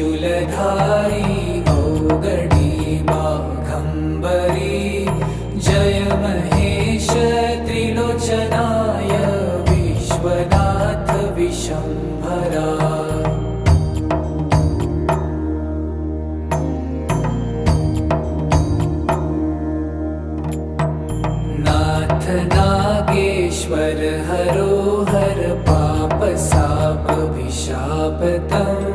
त्रिशूलधारी औगडी बाघम्बरी जय महेश त्रिलोचनाय विश्वनाथ विशम्भरा। नाथ नागेश्वर हरो हर पाप साप विशापतम्